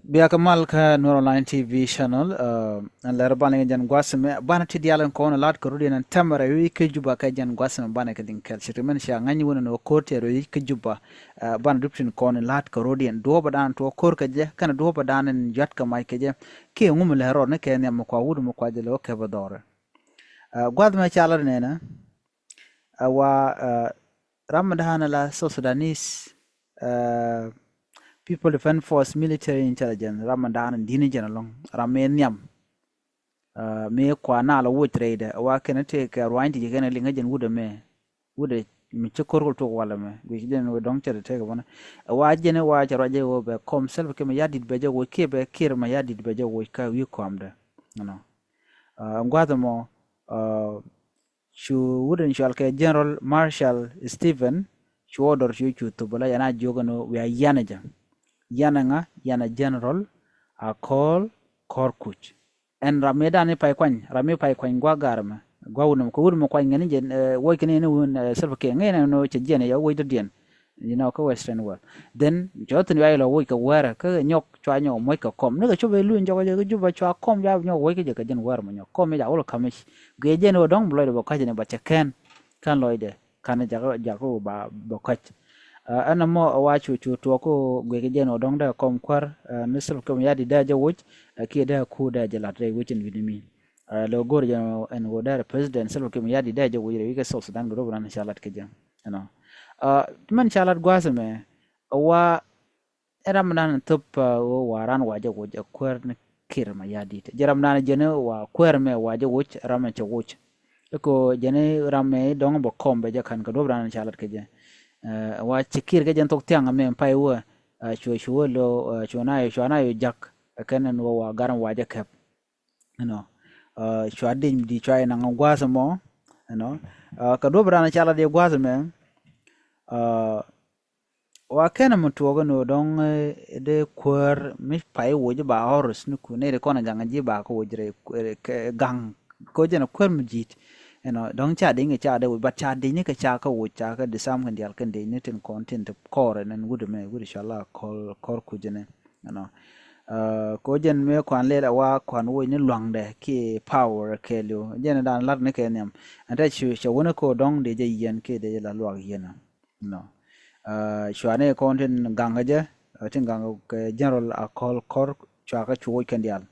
biya kamal ka Nur Online TV channel an lar bana jan gwasme bana ti dialan ko na lat ko rudi nan tamara wi ke juba ka jan gwasme bana ka din kal shirmen sha ngani wona no korte ro ke juba bana duptin ko na lat ko rudi en do badan to kor ka je kana do badan en jat ka mai ke je ke ngum le ro ne ke ne mo ko wudu mo ko je lo ke badore gwadme chalar ne na wa Ramadan la so Sudanese People Defense Force Military Intelligence Ramadan dini jana long ramen yam me kwa na la wo trade wa kana te ka rwandi je kana linga jen wuda me wuda mi chokor to wala me bi den wo dong tere te bona wa jene wa jara je wo be kom sel ke me yadit be je wo ke be kir ma yadit be je wo ka wi komde no ngwada mo shu wudan shal ke General Marshal Stephen shu order shu to bola yana jogano we yana jam yana general a call korkuch en rameda ne pai kwany gwa garma gwa wunum ko wunum kwany ngani je wo kene ne won self ke ngene no che jene ya wo dien ko western world then jotin ya lo wo ka wara ka nyok chwa nyo mo ka kom ne ka chobe lu njo ka juba chwa kom ya nyo wo ke je ka jen war mo nyo kom ya wo kamish ge jene wo dong bloide bo ka jene ba che kan loide kan jago ba bo ka ana mo wa chu to ko gwe je no dong da kom kwar misal ko ya di da je wuch ke da ku da je la tre wuchin vidimi lo gor je en wo da president sel ko ya di da je wuire wi ke so sudan go ran shalat ke jam no man shalat gwasme wa eram nan tup wo waran wa je wuch kwar ne kir ma ya di jaram nan je ne wa kwar me wa je wuch ram che wuch ko je ne ram me dong bo kom be je kan go ran shalat ke je wa chikir ga jan tok tiang me pai wo chu lo chu na yo jak kanen wo wa garan wa jakap no chu adin di chai na ngwasa mo no ka do brana chala de gwasa me wa kana mutu ga no don de kwar mi pai wo je ba horus nu ku ne de kona janga ji ba ko jire gang ko je na kwar mujit dong cha ding cha de ba cha ding ka cha ka wo cha ka de sam kan dial kan de ne tin content core nan gudu me gudu inshallah kor ku jene ko jen me kwan le wa kwan wo ni lwang de ki power ke lu jen dan lat ne ke nem anta chu wona ko dong de je yen ke de la lwag yen no shwane content ganga je tin ganga ke general a kor cha ka chu wo kan dial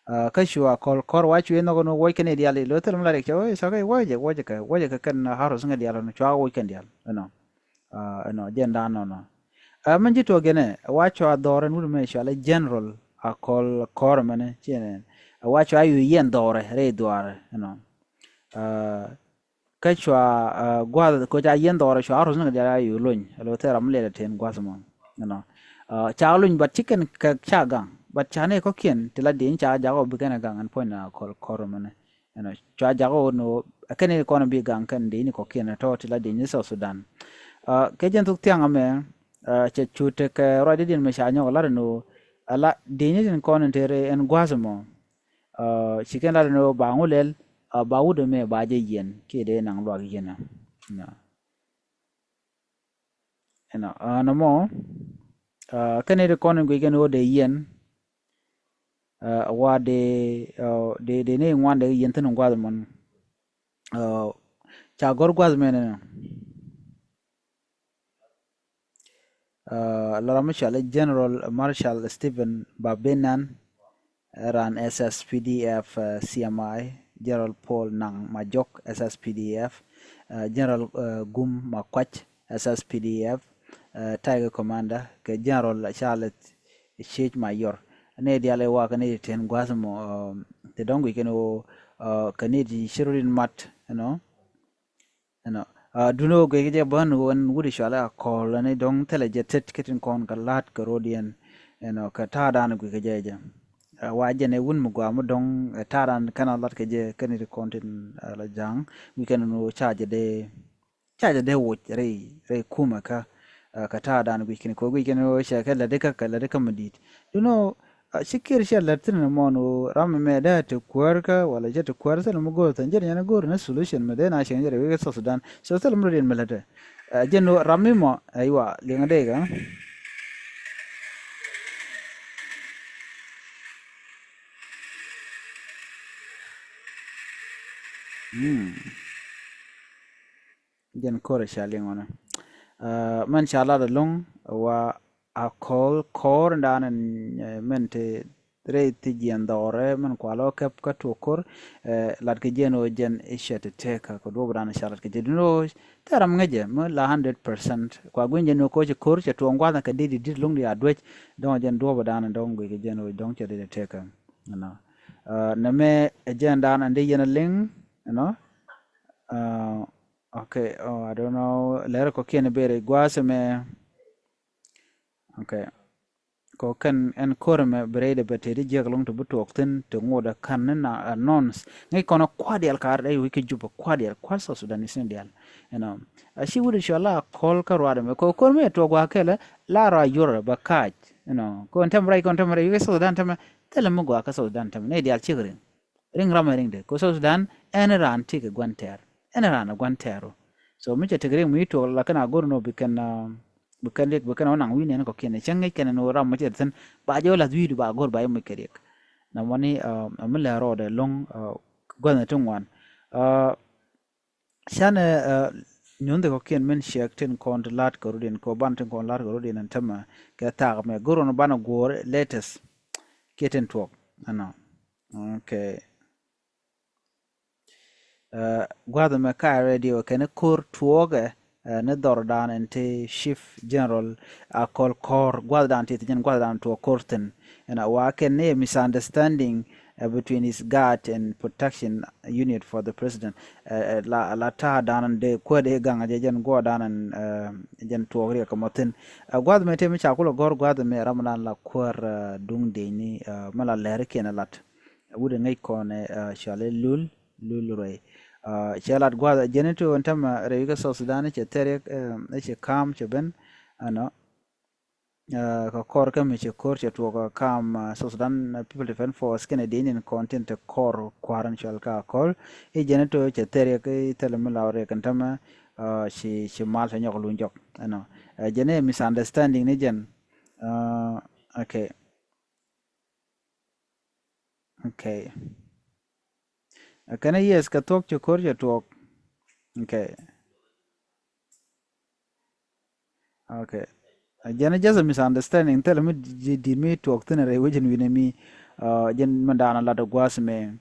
ka shua kor wa chu no no wo ken dial lo tel mla rek wo sa ka wo je ka kan haro sunga dial no cha wo ken dial jen dan no man jito gene wa cha doren wul me sha le general a kor mane chene wa cha yu yen dore re dore ka cha gwa ko cha yen dore cha haro sunga dial yu lun lo tel mle ten gwa samo cha lun bat chicken ka cha gang but chane ko kien tila din cha jago bigana gang an point kor mane cha jago no akene ko na bi gang kan din ko kien to tila din so sudan ke jen tuk tiang ame che chute ke ro din me sha nyo la no ala din din ko na tere en gwazmo chicken la no ba ngulel ba wude me ba je yen ke de nang lo yen no mo kene de ko na gwe no de yen wa de ne ngwande yenten ngwad mon cha gor gwad men la Marshal General Marshal Stephen Babenan ran SSPDF CMI General Paul Nang Majok SSPDF General Gum Makwach SSPDF Tiger Commander ke General Charlotte Sheikh Mayor ne diale wa kane ten gwasmo te dongo keno kane di shirin mat duno ge je ban won wudi shala call ne dong teleje tet ketin kon kalat karodian ka tadan gu ge je wa jene wun mu gwa mu dong tadan kana lat ke je kane di content la jang we can no charge de wo re kuma ka tadan gu ken ko gu ken o sha kala de ka madit duno sikir sha latin mono ram me da to kwarka wala je to kwarsa mu go tan je na go na solution me da na shin je we so sudan so tal mu din melata je no ram mo aywa linga de ga jen kore shaling ona man shala da long wa a call core danan mente re ti jen dore man kwalo kap ka to kor lat ke jen o jen isha te teka ko do bran shala ke jen no taram ngaje mo la 100% kwa gwen jen ko je kor che to ngwa ka didi dit long ya dwech don jen do bran don gwe ke jen o don che de teka na na me jen danan de jen ling no okay, oh, I don't know. Lera ko kiene bere gwase me. Okay. Ko kan en korme berede beteri jeglong to butu okten to ngoda kan na announce ngai kono kwadial kar dai wiki juba kwadial kwasa Sudan sin dial you know she would inshallah call ka rwada me ko korme to gwa kele la ra yura bakaj you know ko kontemrai wiki Sudan tama tele mo gwa ka Sudan tama ne dial chigrin ring rama ring de ko Sudan en ran tike gwanter en ran gwantero so mi te gre mi to la kana gorno bukan onang wini ko kene changai kene no ram ma chen ba jo la dwi ba gor ba mi kerek na mani amla ro de long gwana tungwan shane nyonde ko ken men shek ten kon lat ko rudin ko ban ten kon lat ko rudin an tama ka ta me goro no bana gor latest keten talk ana okay gwada me ka radio kene kur tuoge ne dordan ente chief general a call kor gwada dan titin gwada dan to korten and wa ken ne misunderstanding between his guard and protection unit for the president la ta dan de ko de ganga je jen go dan jen to ri ko moten gwada me te mi cha ko gor gwada me ramlan la kor dung de ni mala ler ken lat wude ngai ko ne shale lul roy shalat gwada jeneto ontama rewiga South Sudan che terek che kam che ben ano ka kor kam che kor che to kam South Sudan People Defense Force kene dinin content kor kwaran shal ka kor e jeneto che terek telem lawre kan tama she mal sa nyok lunjok ano jene misunderstanding ni jen okay kana yes ka talk to kor talk okay jana just a misunderstanding tell me did me talk thin re wajin wina mi jen mandana la do gwas me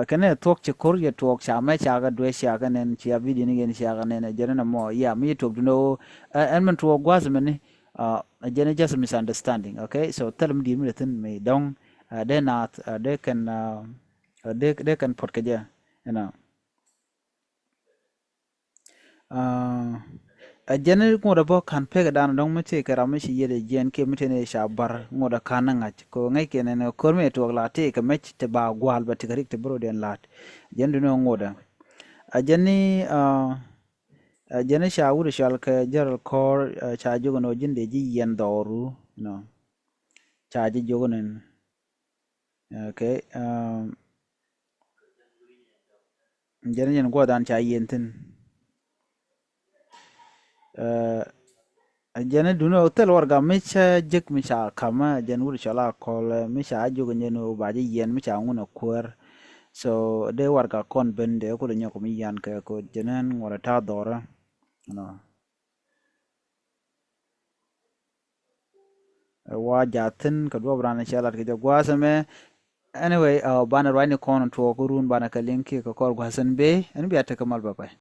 kana talk to kor talk cha ma cha ga dwe sha ga nen cha video ni gen sha ga nen jana na mo yeah me talk to no and man to gwas me ni jana just a misunderstanding okay so tell me did me thin me dong they not they can put kaja you know a jener ngoda bo kan pega dan dong mate kara mishi yede jen ke mitene sha bar ngoda kananga ko ngai kene ne korme to la te ka mech te ba gwal ba te karik te bro den lat jendu no ngoda a jenni a jene sha wuri shal ka jaral kor cha jogo no jinde ji yen doru no cha ji jogo nen okay jene jen godan cha yentin jene duno hotel warga mecha jek mecha kama jen wuri shala kol mecha ajogo njeno baje yen mecha nguna kwer so de warga kon bende ko de nyako mi yan ka ko jenen wala ta dora no wa jatin ka do brana shala ke gwasame anyway bana rwani kon to ko run bana ka linki ka kor gwasan be en biya ta kamal babai